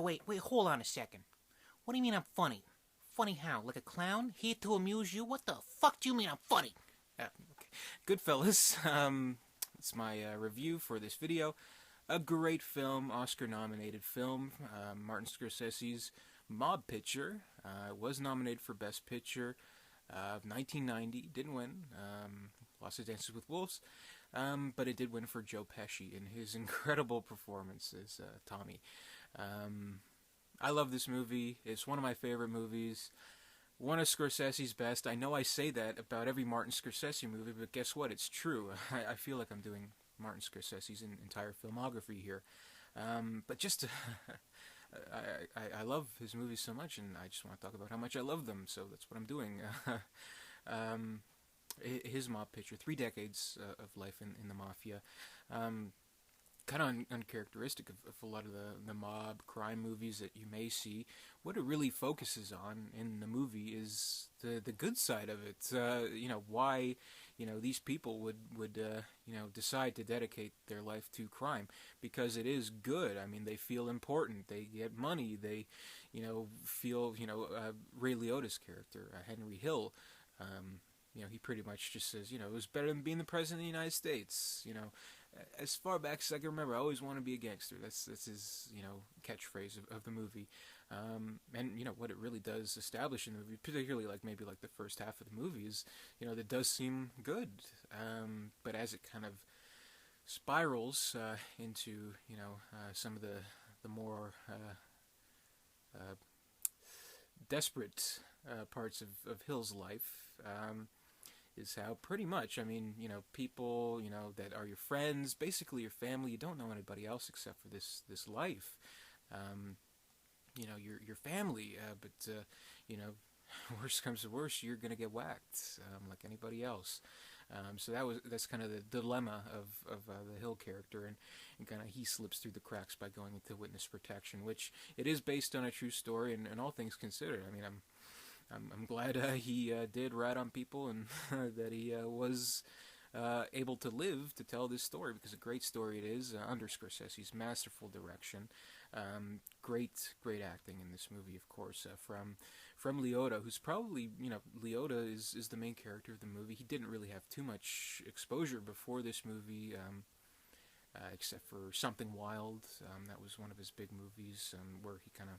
No, wait, hold on a second. What do you mean I'm funny? Funny how? Like a clown? Here to amuse you? What the fuck do you mean I'm funny? Okay. Goodfellas. It's my review for this video. A great film, Oscar-nominated film. Martin Scorsese's Mob Picture. Was nominated for Best Picture. 1990, didn't win. Lost to Dances with Wolves. But it did win for Joe Pesci in his incredible performance as Tommy. I love this movie. It's one of my favorite movies. One of Scorsese's best. I know I say that about every Martin Scorsese movie, but guess what? It's true. I feel like I'm doing Martin Scorsese's entire filmography here. But just I love his movies so much, and I just want to talk about how much I love them. So that's what I'm doing. His Mob Picture, 3 decades of life in the mafia. Kind of uncharacteristic of a lot of the mob crime movies that you may see. What it really focuses on in the movie is the good side of it. Why these people would decide to dedicate their life to crime, because it is good. I mean, they feel important. They get money. They feel Ray Liotta's character, Henry Hill. He pretty much just says, it was better than being the president of the United States. As far back as I can remember, I always want to be a gangster. That's his, catchphrase of the movie. And what it really does establish in the movie, particularly maybe the first half of the movie, is, that does seem good. But as it kind of spirals into, some of the more desperate parts of Hill's life, is how pretty much, people, that are your friends, basically your family, you don't know anybody else except for this life. Your family, but worst comes to worst, you're gonna get whacked, like anybody else. So that's kind of the dilemma of the Hill character, and kind of he slips through the cracks by going into witness protection, which it is based on a true story, and all things considered. I'm glad he did rat on people, and that he was able to live to tell this story, because a great story it is, under Scorsese's masterful direction. Great acting in this movie, of course, from Liotta, who's probably, Liotta is the main character of the movie. He didn't really have too much exposure before this movie, except for Something Wild. That was one of his big movies, where he kind of,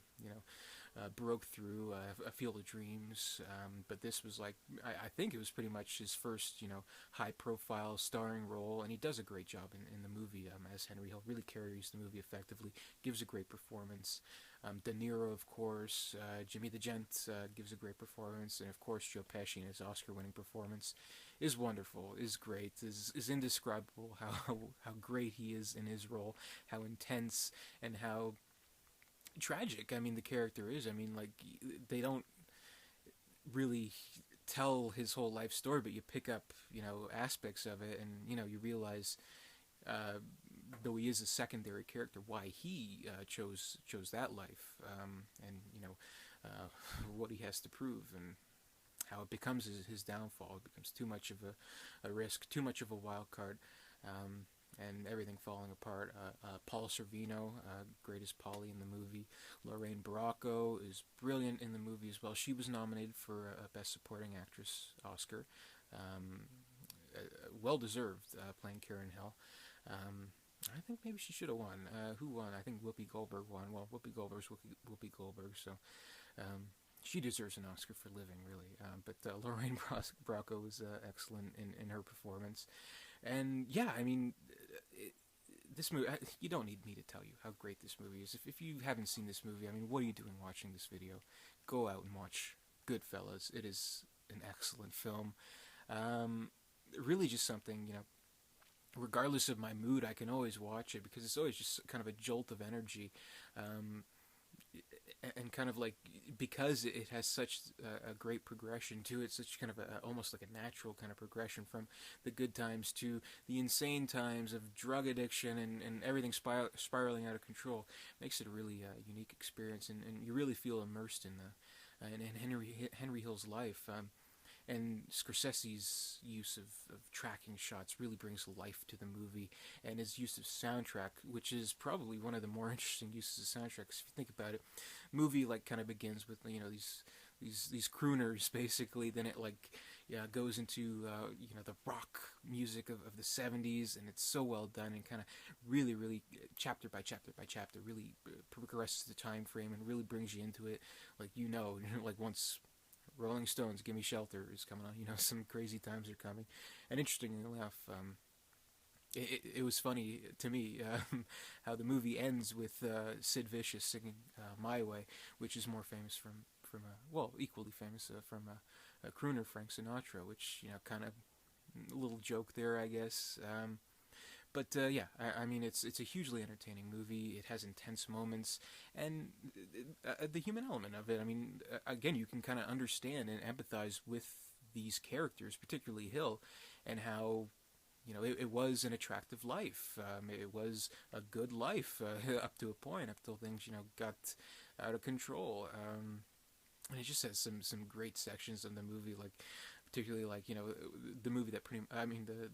broke through, A Field of Dreams. But this was I think it was pretty much his first, high-profile starring role, and he does a great job in the movie, as Henry Hill. Really carries the movie effectively, gives a great performance. De Niro, of course, Jimmy the Gent gives a great performance, and of course Joe Pesci in his Oscar-winning performance is wonderful, is great, is indescribable how great he is in his role, how intense and how tragic, the character is. They don't really tell his whole life story, but you pick up, aspects of it, and, you realize, though he is a secondary character, why he chose that life, and, what he has to prove, and how it becomes his downfall. It becomes too much of a risk, too much of a wild card, and everything falling apart. Paul Sorvino, greatest Polly in the movie. Lorraine Bracco is brilliant in the movie as well. She was nominated for a Best Supporting Actress Oscar. Well deserved, playing Karen Hill. I think maybe she should have won. Who won? I think Whoopi Goldberg won. Well, Whoopi Goldberg's Whoopi Goldberg, so she deserves an Oscar for living, really. But Lorraine Bracco was excellent in her performance. And yeah, this movie, you don't need me to tell you how great this movie is. If you haven't seen this movie, what are you doing watching this video? Go out and watch Goodfellas. It is an excellent film. Really just something, regardless of my mood, I can always watch it, because it's always just kind of a jolt of energy. And kind of because it has such a great progression to it, such kind of almost like a natural kind of progression from the good times to the insane times of drug addiction and everything spiraling out of control, makes it a really unique experience, and you really feel immersed in Henry Hill's life. And Scorsese's use of tracking shots really brings life to the movie, and his use of soundtrack, which is probably one of the more interesting uses of soundtrack. 'Cause if you think about it, movie like kind of begins with these crooners basically, then it like goes into the rock music of the 70s, and it's so well done and kind of really chapter by chapter by chapter really progresses the time frame and really brings you into it, like like once Rolling Stones, "Gimme Shelter" is coming on. Some crazy times are coming. And interestingly enough, it was funny to me how the movie ends with Sid Vicious singing "My Way," which is more famous from equally famous from a crooner, Frank Sinatra, which kind of a little joke there, I guess. But yeah, I mean, it's a hugely entertaining movie. It has intense moments, and the human element of it. I mean, again, you can kind of understand and empathize with these characters, particularly Hill, and how it was an attractive life. It was a good life up to a point, up till things got out of control. And it just has some great sections in the movie, like particularly like the movie that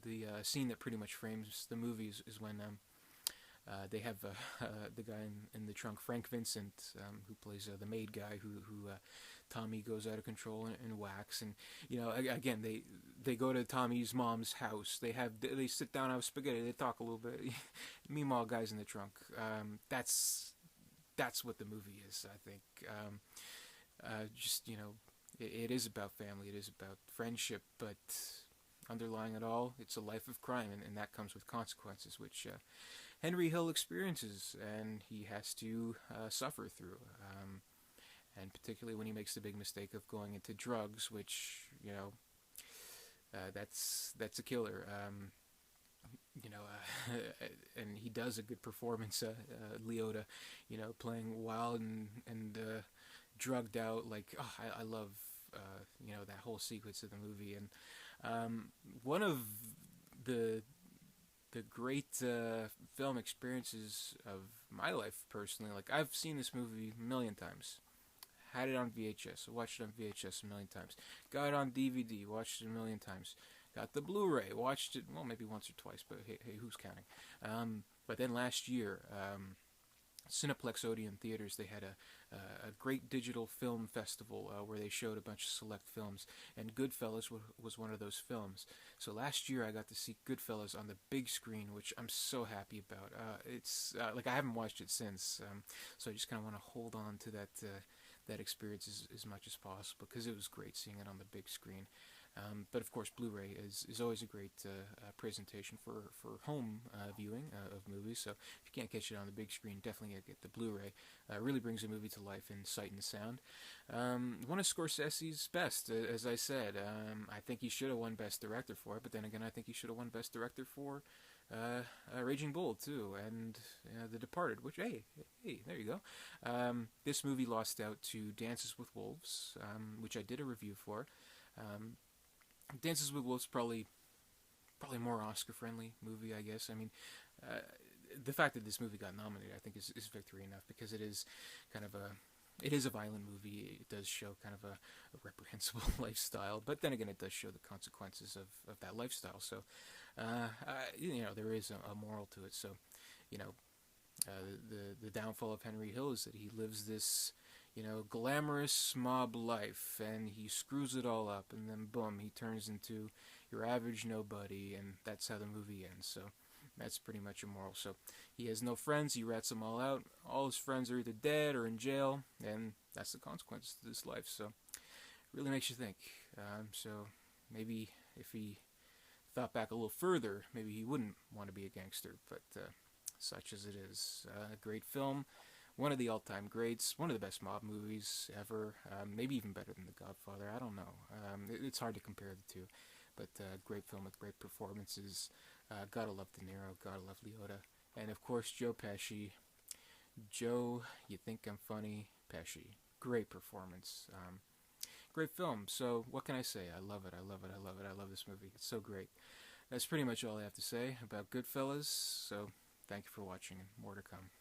the scene that pretty much frames the movie is when they have the guy in the trunk, Frank Vincent, who plays the maid guy who Tommy goes out of control and whacks, and again they go to Tommy's mom's house. They sit down, have spaghetti, they talk a little bit. Meanwhile, guys in the trunk. That's what the movie is, I think. Just it is about family, it is about friendship, but underlying it all, it's a life of crime, and that comes with consequences, which Henry Hill experiences, and he has to suffer through. And particularly when he makes the big mistake of going into drugs, which that's a killer. And he does a good performance, Leota, playing wild and drugged out. Like, I love that whole sequence of the movie. And one of the great film experiences of my life personally, like I've seen this movie a million times. Had it on VHS, watched it on VHS a million times. Got it on DVD, watched it a million times. Got the Blu-ray, watched it, well, maybe once or twice, but hey, who's counting? But then last year, Cineplex Odeon Theaters, they had a great digital film festival where they showed a bunch of select films, and Goodfellas was one of those films. So last year I got to see Goodfellas on the big screen, which I'm so happy about. It's like I haven't watched it since, so I just kind of want to hold on to that experience as much as possible, because it was great seeing it on the big screen. But of course, Blu-ray is always a great presentation for home viewing of movies. So if you can't catch it on the big screen, definitely get the Blu-ray. It really brings a movie to life in sight and sound. One of Scorsese's best, as I said. I think he should have won Best Director for it, but then again, I think he should have won Best Director for Raging Bull too, and The Departed. Which hey, there you go. This movie lost out to Dances with Wolves, which I did a review for. Dances with Wolves probably more Oscar-friendly movie, I guess. I mean, the fact that this movie got nominated, I think, is victory enough, because it is kind of it is a violent movie. It does show kind of a reprehensible lifestyle, but then again, it does show the consequences of that lifestyle. So, there is a moral to it. So, the downfall of Henry Hill is that he lives this glamorous mob life, and he screws it all up, and then boom, he turns into your average nobody, and that's how the movie ends. So that's pretty much a moral. So he has no friends, he rats them all out. All his friends are either dead or in jail, and that's the consequences to this life. So it really makes you think. So maybe if he thought back a little further, maybe he wouldn't want to be a gangster, but such as it is. A great film. One of the all-time greats, one of the best mob movies ever, maybe even better than The Godfather, I don't know. It's hard to compare the two, but great film with great performances. Gotta love De Niro, gotta love Leota, and of course Joe Pesci. Joe, you think I'm funny, Pesci. Great performance. Great film, so what can I say? I love it, I love it, I love it, I love this movie. It's so great. That's pretty much all I have to say about Goodfellas, so thank you for watching, and more to come.